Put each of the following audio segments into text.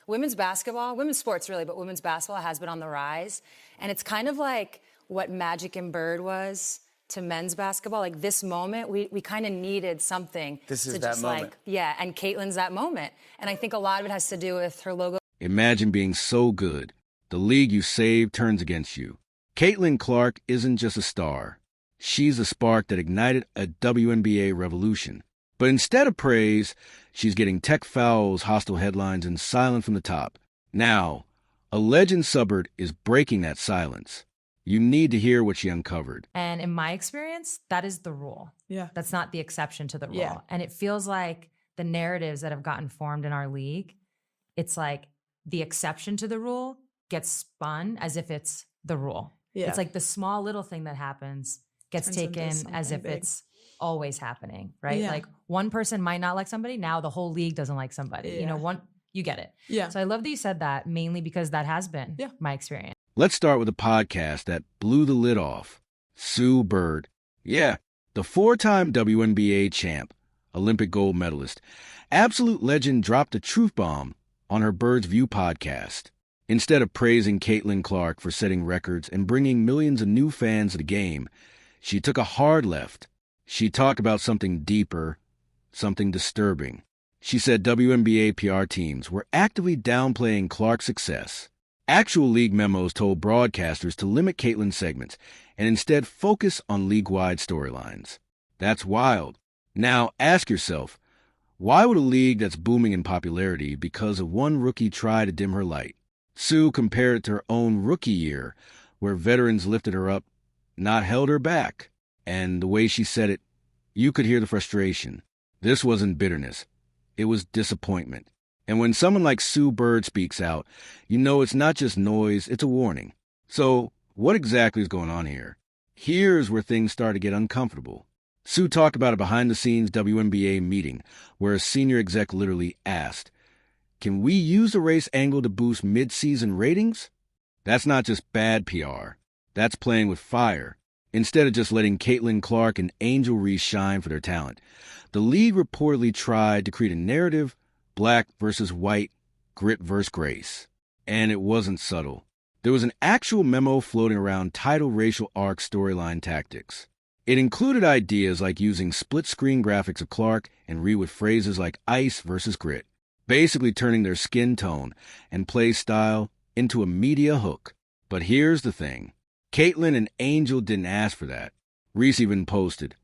Women's basketball, women's sports really, but women's basketball has been on the rise. And it's kind of like what Magic and Bird was to men's basketball. Like this moment, we kind of needed something. This is to that just moment. And Caitlin's that moment. And I think a lot of it has to do with her logo. Imagine being so good, the league you saved turns against you. Caitlin Clark isn't just a star. She's a spark that ignited a WNBA revolution. But instead of praise, she's getting tech fouls, hostile headlines, and silence from the top. Now, a legend suburb is breaking that silence. You need to hear what she uncovered. And in my experience, that is the rule. Yeah. That's not the exception to the rule. Yeah. And it feels like the narratives that have gotten formed in our league, it's like the exception to the rule gets spun as if it's the rule. Yeah. It's like the small little thing that happens gets Turns into taken as if something big. it's always happening, right? Yeah. Like one person might not like somebody, now the whole league doesn't like somebody. You know, Yeah. you get it. Yeah. So I love that you said that, mainly because that has been my experience. Let's start with a podcast that blew the lid off. Sue Bird. Yeah, the four-time WNBA champ, Olympic gold medalist. Absolute legend dropped a truth bomb on her Bird's View podcast. Instead of praising Caitlin Clark for setting records and bringing millions of new fans to the game, she took a hard left. She talked about something deeper, something disturbing. She said WNBA PR teams were actively downplaying Clark's success. Actual league memos told broadcasters to limit Caitlin's segments and instead focus on league-wide storylines. That's wild. Now ask yourself, why would a league that's booming in popularity because of one rookie try to dim her light? Sue compared it to her own rookie year, where veterans lifted her up, not held her back. And the way she said it, you could hear the frustration. This wasn't bitterness. It was disappointment. And when someone like Sue Bird speaks out, you know it's not just noise, it's a warning. So, what exactly is going on here? Here's where things start to get uncomfortable. Sue talked about a behind-the-scenes WNBA meeting where a senior exec literally asked, "Can we use the race angle to boost mid-season ratings?" That's not just bad PR. That's playing with fire. Instead of just letting Caitlin Clark and Angel Reese shine for their talent, the league reportedly tried to create a narrative, black versus white, grit versus grace. And it wasn't subtle. There was an actual memo floating around titled Racial Arc Storyline Tactics. It included ideas like using split-screen graphics of Clark and Reed with phrases like ice versus grit, basically turning their skin tone and play style into a media hook. But here's the thing. Caitlin and Angel didn't ask for that. Reese even posted,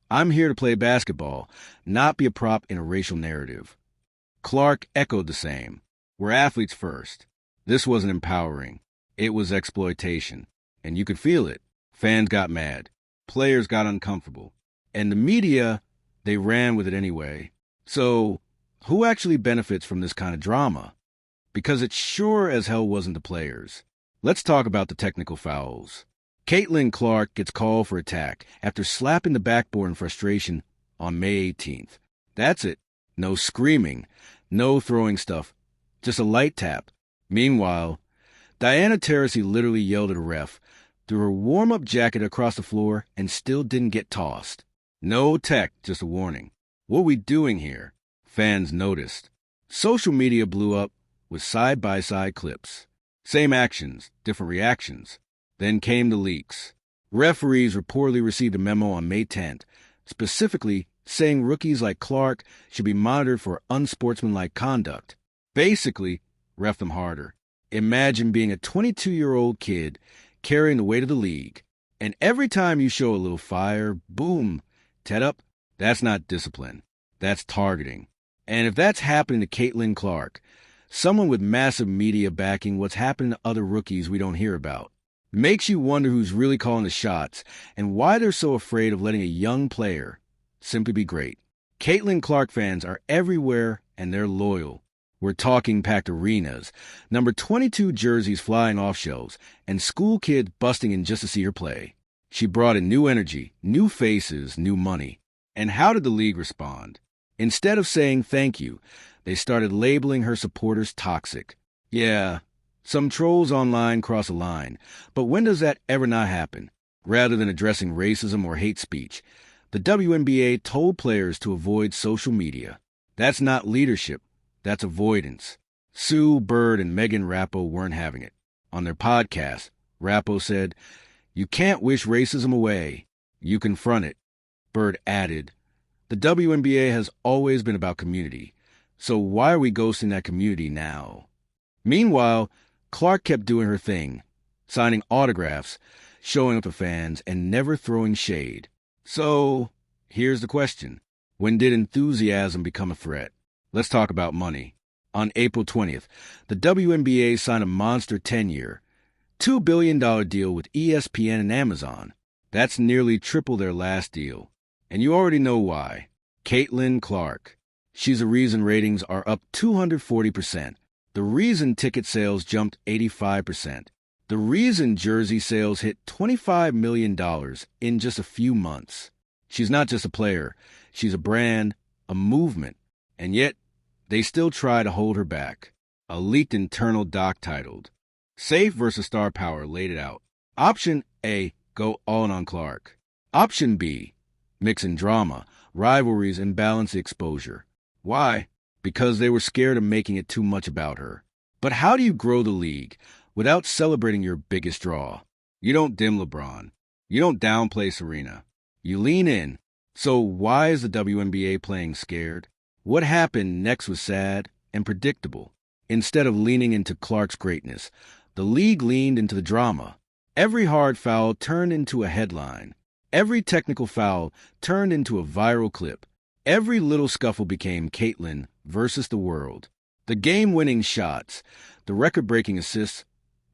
"I'm here to play basketball, not be a prop in a racial narrative." Clark echoed the same. "We're athletes first." This wasn't empowering. It was exploitation. And you could feel it. Fans got mad. Players got uncomfortable. And the media, they ran with it anyway. So, who actually benefits from this kind of drama? Because it sure as hell wasn't the players. Let's talk about the technical fouls. Caitlin Clark gets called for attack after slapping the backboard in frustration on May 18th. That's it. No screaming, no throwing stuff, just a light tap. Meanwhile, Diana Taurasi literally yelled at a ref, threw her warm-up jacket across the floor, and still didn't get tossed. No tech, just a warning. What are we doing here? Fans noticed. Social media blew up with side-by-side clips. Same actions, different reactions. Then came the leaks. Referees reportedly received a memo on May 10th, specifically saying rookies like Clark should be monitored for unsportsmanlike conduct. Basically, ref them harder. Imagine being a 22-year-old kid carrying the weight of the league, and every time you show a little fire, boom, tet up. That's not discipline. That's targeting. And if that's happening to Caitlin Clark, someone with massive media backing, what's happening to other rookies we don't hear about? Makes you wonder who's really calling the shots and why they're so afraid of letting a young player simply be great. Caitlin Clark fans are everywhere and they're loyal. We're talking packed arenas, number 22 jerseys flying off shelves, and school kids busting in just to see her play. She brought in new energy, new faces, new money. And how did the league respond? Instead of saying thank you, they started labeling her supporters toxic. Yeah, some trolls online cross a line, but when does that ever not happen? Rather than addressing racism or hate speech, the WNBA told players to avoid social media. That's not leadership. That's avoidance. Sue Bird and Megan Rapinoe weren't having it. On their podcast, Rapinoe said, "You can't wish racism away. You confront it." Bird added, "The WNBA has always been about community, so why are we ghosting that community now?" Meanwhile, Clark kept doing her thing, signing autographs, showing up to fans, and never throwing shade. So, here's the question. When did enthusiasm become a threat? Let's talk about money. On April 20th, the WNBA signed a monster 10-year, $2 billion deal with ESPN and Amazon. That's nearly triple their last deal. And you already know why. Caitlin Clark. She's the reason ratings are up 240%. The reason ticket sales jumped 85%. The reason jersey sales hit $25 million in just a few months. She's not just a player. She's a brand, a movement. And yet, they still try to hold her back. A leaked internal doc titled, "Safe versus Star Power" laid it out. Option A, go all in on Clark. Option B, mix in drama, rivalries, and balance the exposure. Why? Because they were scared of making it too much about her. But how do you grow the league without celebrating your biggest draw? You don't dim LeBron. You don't downplay Serena. You lean in. So why is the WNBA playing scared? What happened next was sad and predictable. Instead of leaning into Clark's greatness, the league leaned into the drama. Every hard foul turned into a headline. Every technical foul turned into a viral clip. Every little scuffle became Caitlin versus the world. The game-winning shots, the record-breaking assists,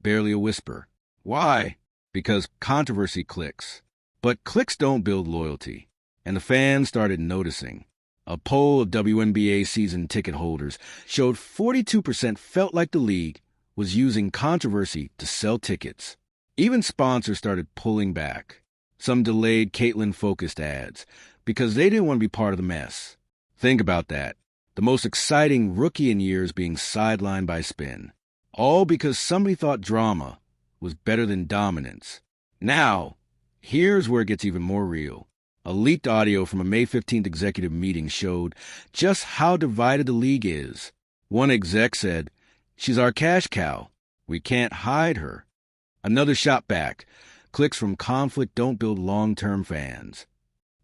barely a whisper. Why? Because controversy clicks. But clicks don't build loyalty. And the fans started noticing. A poll of WNBA season ticket holders showed 42% felt like the league was using controversy to sell tickets. Even sponsors started pulling back. Some delayed Caitlin-focused ads because they didn't want to be part of the mess. Think about that. The most exciting rookie in years being sidelined by spin. All because somebody thought drama was better than dominance. Now, here's where it gets even more real. A leaked audio from a May 15th executive meeting showed just how divided the league is. One exec said, "She's our cash cow. We can't hide her." Another shot back. Clicks from conflict don't build long-term fans.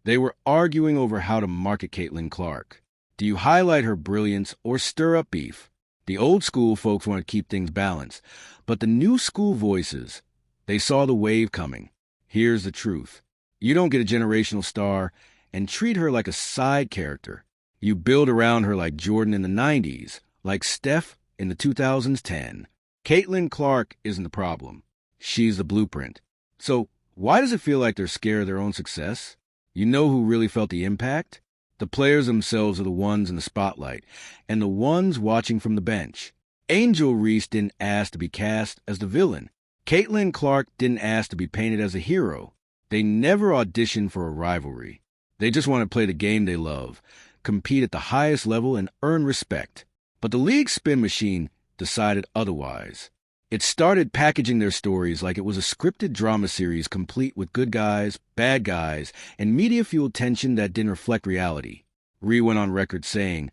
They were arguing over how to market Caitlin Clark. Do you highlight her brilliance or stir up beef? The old school folks want to keep things balanced, but the new school voices, they saw the wave coming. Here's the truth. You don't get a generational star and treat her like a side character. You build around her like Jordan in the 90s, like Steph in the 2010. Caitlin Clark isn't the problem. She's the blueprint. So why does it feel like they're scared of their own success? You know who really felt the impact? The players themselves are the ones in the spotlight, and the ones watching from the bench. Angel Reese didn't ask to be cast as the villain. Caitlin Clark didn't ask to be painted as a hero. They never auditioned for a rivalry. They just want to play the game they love, compete at the highest level, and earn respect. But the league's spin machine decided otherwise. It started packaging their stories like it was a scripted drama series complete with good guys, bad guys, and media-fueled tension that didn't reflect reality. Rhee went on record saying,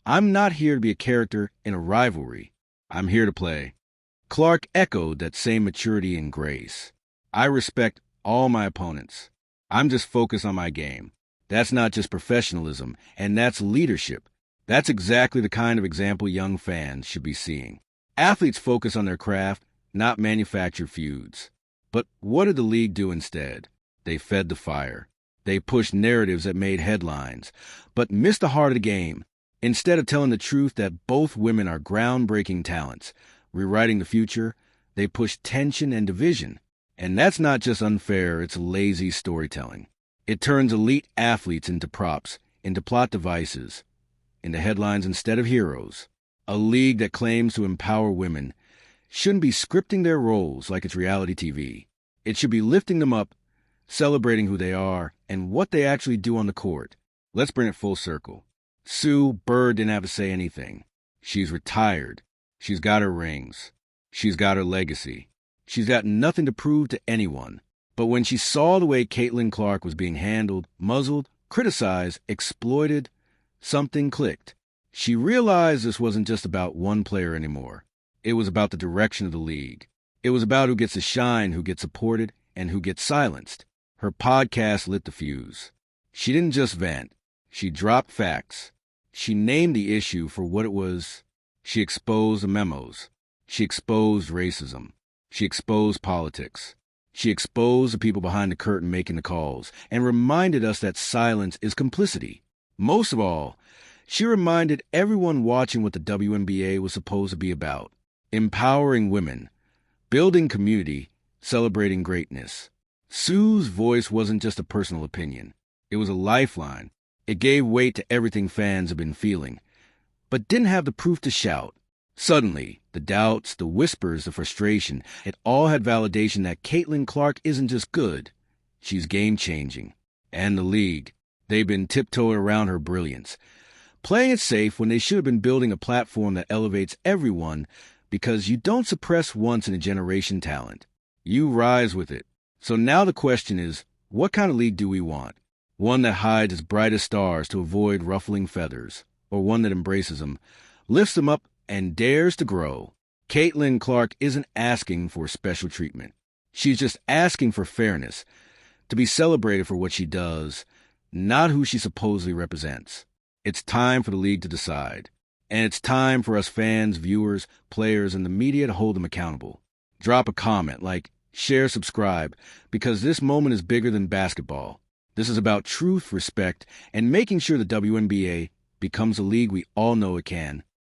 "I'm not here to be a character in a rivalry. I'm here to play." Clark echoed that same maturity and grace. "I respect all my opponents. I'm just focused on my game." That's not just professionalism, and that's leadership. That's exactly the kind of example young fans should be seeing. Athletes focus on their craft, not manufactured feuds. But what did the league do instead? They fed the fire. They pushed narratives that made headlines, but missed the heart of the game. Instead of telling the truth that both women are groundbreaking talents, rewriting the future, they pushed tension and division. And that's not just unfair, it's lazy storytelling. It turns elite athletes into props, into plot devices, into headlines instead of heroes. A league that claims to empower women shouldn't be scripting their roles like it's reality TV. It should be lifting them up, celebrating who they are, and what they actually do on the court. Let's bring it full circle. Sue Bird didn't have to say anything. She's retired. She's got her rings. She's got her legacy. She's got nothing to prove to anyone. But when she saw the way Caitlin Clark was being handled, muzzled, criticized, exploited, something clicked. She realized this wasn't just about one player anymore. It was about the direction of the league. It was about who gets to shine, who gets supported, and who gets silenced. Her podcast lit the fuse. She didn't just vent. She dropped facts. She named the issue for what it was. She exposed the memos. She exposed racism. She exposed politics. She exposed the people behind the curtain making the calls and reminded us that silence is complicity. Most of all, she reminded everyone watching what the WNBA was supposed to be about: empowering women, building community, celebrating greatness. Sue's voice wasn't just a personal opinion. It was a lifeline. It gave weight to everything fans have been feeling, but didn't have the proof to shout. Suddenly, the doubts, the whispers, the frustration, it all had validation that Caitlin Clark isn't just good. She's game-changing. And the league, they've been tiptoeing around her brilliance, playing it safe when they should have been building a platform that elevates everyone, because you don't suppress once-in-a-generation talent. You rise with it. So now the question is, what kind of league do we want? One that hides its brightest stars to avoid ruffling feathers, or one that embraces them, lifts them up, and dares to grow? Caitlin Clark isn't asking for special treatment. She's just asking for fairness, to be celebrated for what she does, not who she supposedly represents. It's time for the league to decide. And it's time for us fans, viewers, players, and the media to hold them accountable. Drop a comment, like, share, subscribe, because this moment is bigger than basketball. This is about truth, respect, and making sure the WNBA becomes a league we all know it can.